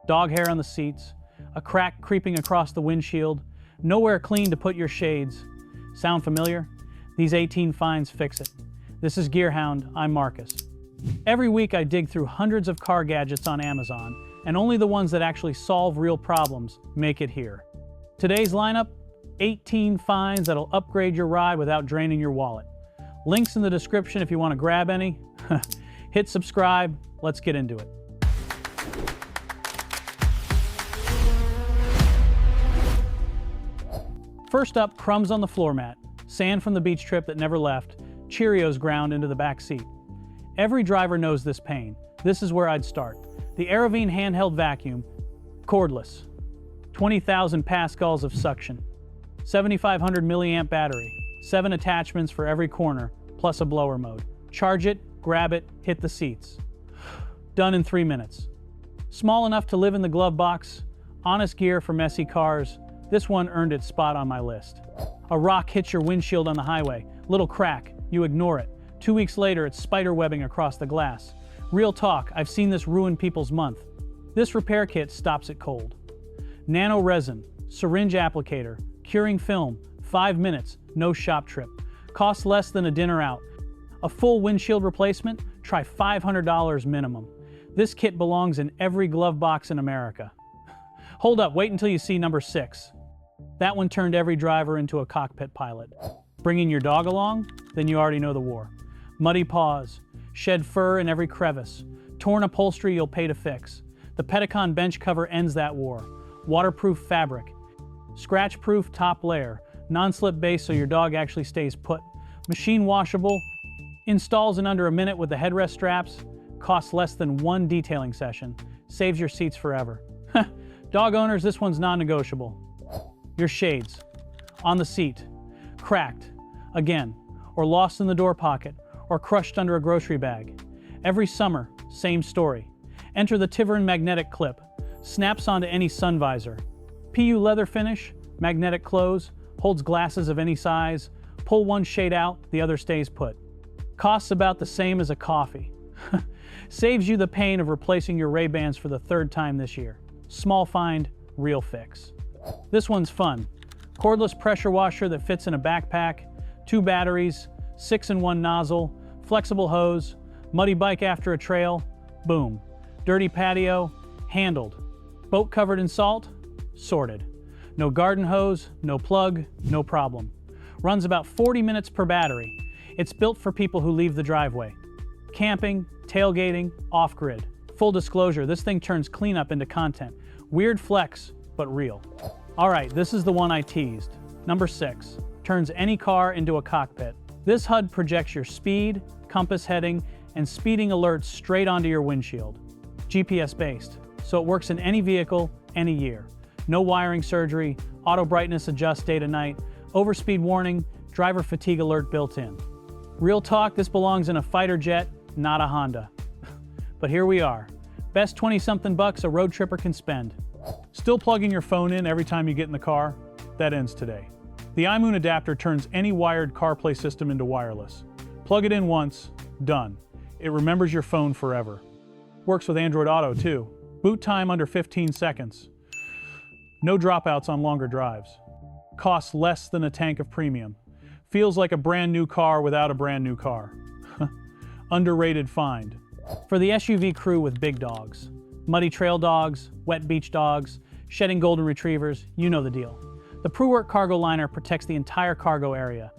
dog hair on the seats, a crack creeping across the windshield, nowhere clean to put your shades. Sound familiar? These 18 fines fix it. This is GEARHOUND, I'm Marcus. Every week I dig through hundreds of car gadgets on Amazon, and only the ones that actually solve real problems make it here. Today's lineup, 18 finds that'll upgrade your ride without draining your wallet. Links in the description if you want to grab any. Hit subscribe, let's get into it. First up, crumbs on the floor mat, sand from the beach trip that never left, Cheerios ground into the back seat. Every driver knows this pain. This is where I'd start. The Arovine handheld vacuum, cordless, 20,000 pascals of suction, 7,500 milliamp battery, 7 attachments for every corner, plus a blower mode. Charge it, grab it, hit the seats. Done in 3 minutes. Small enough to live in the glove box, honest gear for messy cars. This one earned its spot on my list. A rock hits your windshield on the highway. Little crack, you ignore it. 2 weeks later, it's spider webbing across the glass. Real talk, I've seen this ruin people's month. This repair kit stops it cold. Nano resin, syringe applicator, curing film, 5 minutes, no shop trip. Costs less than a dinner out. A full windshield replacement? Try $500 minimum. This kit belongs in every glove box in America. Hold up, wait until you see number 6. That one turned every driver into a cockpit pilot. Bringing your dog along? Then you already know the war. Muddy paws, shed fur in every crevice, torn upholstery you'll pay to fix. The PETICON bench cover ends that war. Waterproof fabric, scratch-proof top layer, non-slip base so your dog actually stays put. Machine washable, installs in under a minute with the headrest straps, costs less than 1 detailing session, saves your seats forever. Dog owners, this one's non-negotiable. Your shades, on the seat, cracked, again, or lost in the door pocket, or crushed under a grocery bag. Every summer, same story. Enter the TIVERAIN magnetic clip, snaps onto any sun visor. PU leather finish, magnetic close, holds glasses of any size. Pull one shade out, the other stays put. Costs about the same as a coffee. Saves you the pain of replacing your Ray-Bans for the 3rd time this year. Small find, real fix. This one's fun. Cordless pressure washer that fits in a backpack, 2 batteries, 6-in-1 nozzle, flexible hose, muddy bike after a trail, boom. Dirty patio, handled. Boat covered in salt, sorted. No garden hose, no plug, no problem. Runs about 40 minutes per battery. It's built for people who leave the driveway. Camping, tailgating, off-grid. Full disclosure, this thing turns cleanup into content. Weird flex, but real. All right, this is the one I teased. Number 6, turns any car into a cockpit. This HUD projects your speed, compass heading, and speeding alerts straight onto your windshield. GPS-based, so it works in any vehicle, any year. No wiring surgery, auto brightness adjust day to night, overspeed warning, driver fatigue alert built in. Real talk, this belongs in a fighter jet, not a Honda. But here we are. Best 20-something bucks a road tripper can spend. Still plugging your phone in every time you get in the car? That ends today. The Aimoon adapter turns any wired CarPlay system into wireless. Plug it in once, done. It remembers your phone forever. Works with Android Auto too. Boot time under 15 seconds. No dropouts on longer drives. Costs less than a tank of premium. Feels like a brand new car without a brand new car. Underrated find. For the SUV crew with big dogs. Muddy trail dogs, wet beach dogs, shedding golden retrievers, you know the deal. The PREWERK cargo liner protects the entire cargo area.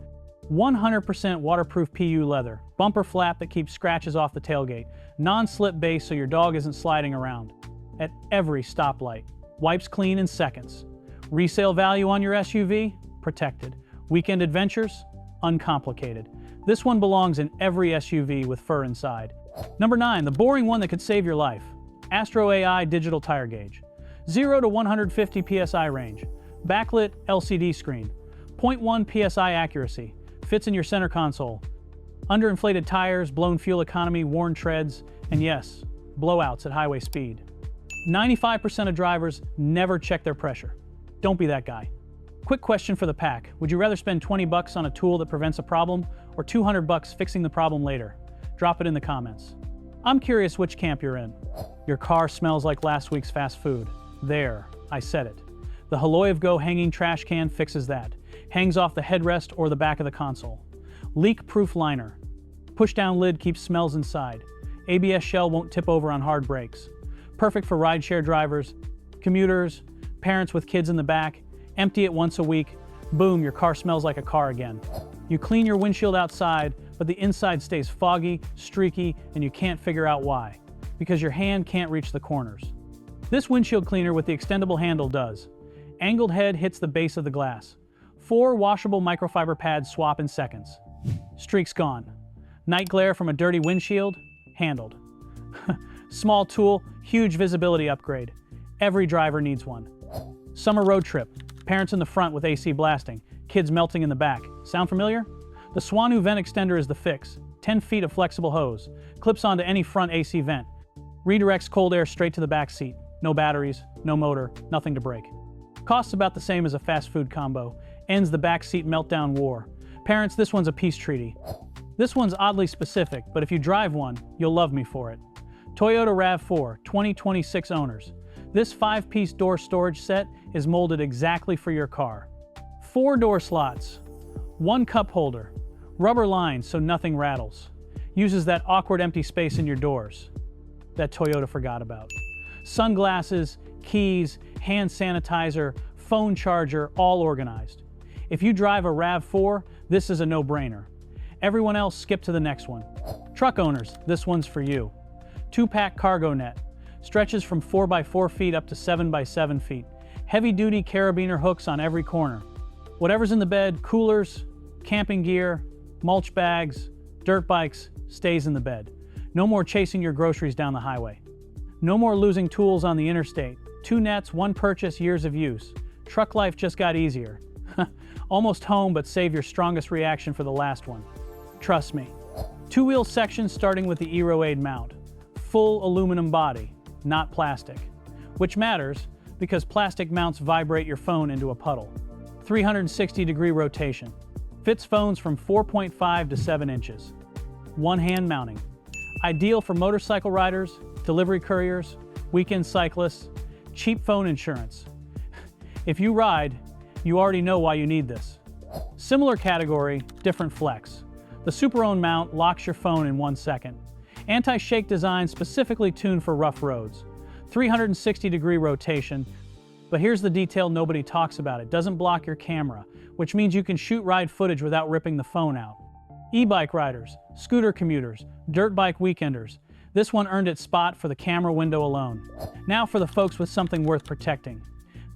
100% waterproof PU leather, bumper flap that keeps scratches off the tailgate, non-slip base so your dog isn't sliding around. At every stoplight. Wipes clean in seconds. Resale value on your SUV? Protected. Weekend adventures? Uncomplicated. This one belongs in every SUV with fur inside. Number 9, the boring one that could save your life. AstroAI digital tire gauge. 0 to 150 PSI range. Backlit LCD screen. 0.1 PSI accuracy. Fits in your center console. Underinflated tires, blown fuel economy, worn treads, and yes, blowouts at highway speed. 95% of drivers never check their pressure. Don't be that guy. Quick question for the pack. Would you rather spend 20 bucks on a tool that prevents a problem or 200 bucks fixing the problem later? Drop it in the comments. I'm curious which camp you're in. Your car smells like last week's fast food. There, I said it. The HALOYIVGO hanging trash can fixes that. Hangs off the headrest or the back of the console. Leak-proof liner. Push-down lid keeps smells inside. ABS shell won't tip over on hard brakes. Perfect for rideshare drivers, commuters, parents with kids in the back. Empty it once a week. Boom, your car smells like a car again. You clean your windshield outside, but the inside stays foggy, streaky, and you can't figure out why. Because your hand can't reach the corners. This windshield cleaner with the extendable handle does. Angled head hits the base of the glass. 4 washable microfiber pads swap in seconds. Streaks gone. Night glare from a dirty windshield? Handled. Small tool, huge visibility upgrade. Every driver needs one. Summer road trip. Parents in the front with AC blasting. Kids melting in the back. Sound familiar? The Swanoo vent extender is the fix. 10 feet of flexible hose. Clips onto any front AC vent. Redirects cold air straight to the back seat. No batteries, no motor, nothing to break. Costs about the same as a fast food combo. Ends the back seat meltdown war. Parents, this one's a peace treaty. This one's oddly specific, but if you drive one, you'll love me for it. Toyota RAV4, 2026 owners. This 5-piece door storage set is molded exactly for your car. 4 door slots, 1 cup holder, rubber lines so nothing rattles. Uses that awkward empty space in your doors that Toyota forgot about. Sunglasses, keys, hand sanitizer, phone charger, all organized. If you drive a RAV4, this is a no-brainer. Everyone else skip to the next one. Truck owners, this one's for you. 2-pack cargo net. Stretches from 4 by 4 feet up to 7 by 7 feet. Heavy-duty carabiner hooks on every corner. Whatever's in the bed, coolers, camping gear, mulch bags, dirt bikes, stays in the bed. No more chasing your groceries down the highway. No more losing tools on the interstate. 2 nets, 1 purchase, years of use. Truck life just got easier. Almost home, but save your strongest reaction for the last one. Trust me. 2-wheel section starting with the EROADE mount. Full aluminum body, not plastic. Which matters, because plastic mounts vibrate your phone into a puddle. 360-degree rotation. Fits phones from 4.5 to 7 inches. 1-hand mounting. Ideal for motorcycle riders, delivery couriers, weekend cyclists, cheap phone insurance. If you ride, you already know why you need this. Similar category, different flex. The SUPERONE mount locks your phone in 1 second. Anti-shake design specifically tuned for rough roads. 360-degree rotation. But here's the detail nobody talks about. It doesn't block your camera, which means you can shoot ride footage without ripping the phone out. E-bike riders, scooter commuters, dirt bike weekenders. This one earned its spot for the camera window alone. Now for the folks with something worth protecting.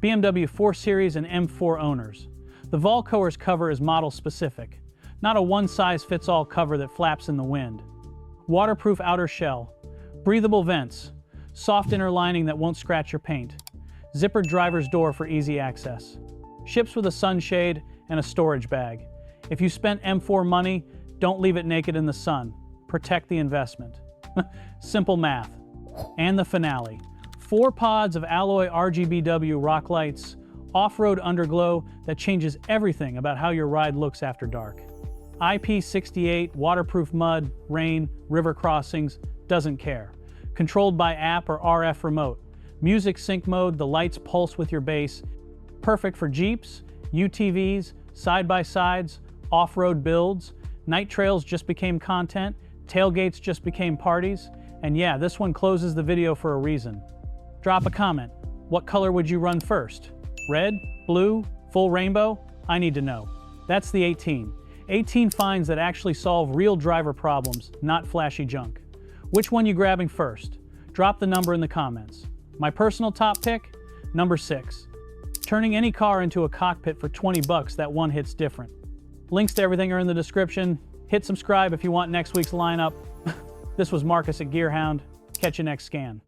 BMW 4 Series and M4 owners. The Vollcoers cover is model specific, not a one-size-fits-all cover that flaps in the wind. Waterproof outer shell, breathable vents, soft inner lining that won't scratch your paint, zippered driver's door for easy access. Ships with a sunshade and a storage bag. If you spent M4 money, don't leave it naked in the sun. Protect the investment. Simple math. And the finale. 4 pods of alloy RGBW rock lights, off-road underglow that changes everything about how your ride looks after dark. IP68, waterproof mud, rain, river crossings, doesn't care. Controlled by app or RF remote. Music sync mode, the lights pulse with your bass. Perfect for Jeeps, UTVs, side-by-sides, off-road builds. Night trails just became content. Tailgates just became parties. And yeah, this one closes the video for a reason. Drop a comment. What color would you run first? Red? Blue? Full rainbow? I need to know. That's the 18. 18 finds that actually solve real driver problems, not flashy junk. Which one you grabbing first? Drop the number in the comments. My personal top pick? Number 6. Turning any car into a cockpit for 20 bucks, that one hits different. Links to everything are in the description. Hit subscribe if you want next week's lineup. This was Marcus at GEARHOUND. Catch you next scan.